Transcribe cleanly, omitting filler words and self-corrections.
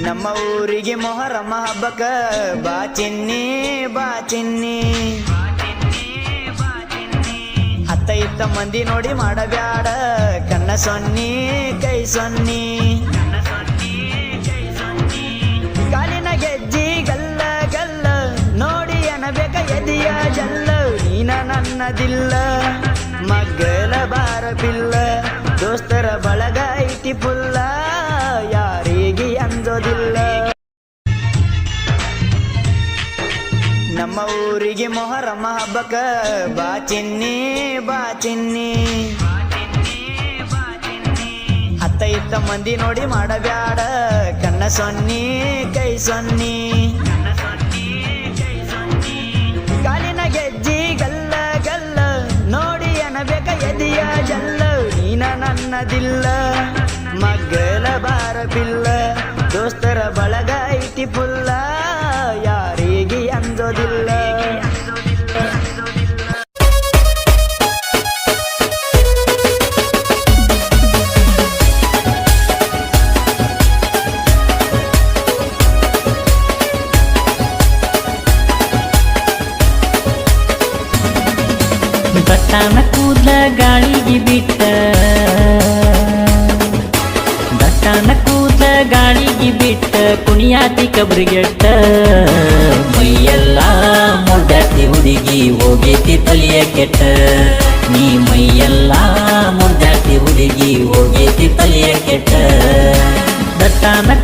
ನಮ್ಮ ಊರಿಗೆ ಮೊಹರಮ್ಮ ಹಬ್ಬಕ್ಕ ಬಾ ಚಿನ್ನಿ ಬಾ ಚಿನ್ನಿ. ಅತ್ತ ಇತ್ತ ಮಂದಿ ನೋಡಿ ಮಾಡಬ್ಯಾಡ ಕಣ್ಣ ಸೊನ್ನಿ ಕೈ ಸೊನ್ನಿ. ಕಾಲಿನ ಗೆಜ್ಜಿ ಗಲ್ಲ ಗಲ್ಲ ನೋಡಿ ಅನಬೇಕ ಎದಿಯ ಜಲ್ಲ. ನೀನ ನನ್ನದಿಲ್ಲ ಮಗ್ಗಲ ಬಾರ ಪಿಲ್ಲ, ದೋಸ್ತರ ಬಳಗ ಐತಿ ಪುಲ್ಲ, ಯಾರಿಗೆ ಅಂಜೋದಿಲ್ಲ. ನಮ್ಮ ಊರಿಗೆ ಮೊಹರಮ್ಮ ಹಬ್ಬಕ್ಕ ಬಾ ಚಿನ್ನಿ ಬಾ ಚಿನ್ನಿ. ಅತ್ತ ಇತ್ತ ಮಂದಿ ನೋಡಿ ಮಾಡಬ್ಯಾಡ ಕಣ್ಣ ಸೊನ್ನಿ ಕೈ ಸೊನ್ನಿ. ಕಾಲಿನ ಗೆಜ್ಜಿ ಗಲ್ಲ ಗಲ್ಲ ನೋಡಿ ಅನಬೇಕ ಎದಿಯ ಜಲ್ಲ. ನೀನ ನನ್ನದಿಲ್ಲ ಮಗ್ಗಲ ಬಾರ ಪಿಲ್ಲ, ದೋಸ್ತರ ಬಳಗ ಐತಿ ಪುಲ್ಲ, ಯಾರಿಗೆ ಅಂಜೋದಿಲ್ಲ. ದಟ್ಟಾನ ಕೂದ್ಲ ಗಾಳಿಗೆ ಬಿಟ್ಟ, ದಟ್ಟಾನ ಕೂದ್ಲ ಗಾಳಿಗೆ ಬಿಟ್ಟ, ಕುಣಿಯಾತಿ ಕಬ್ರಿಗೆಟ್ಟ. ಮೈಯೆಲ್ಲ ಮುರ್ದಾತಿ ಹುಡುಗಿ ಹೋಗೈತಿ ತಲಿಯ ಕೆಟ್ಟ. ನೀ ಮೈಯೆಲ್ಲ ಮುರ್ದಾತಿ ಹುಡುಗಿ ಹೋಗೈತಿ ತಲಿಯ ಕೆಟ್ಟ. ದಟ್ಟಾನ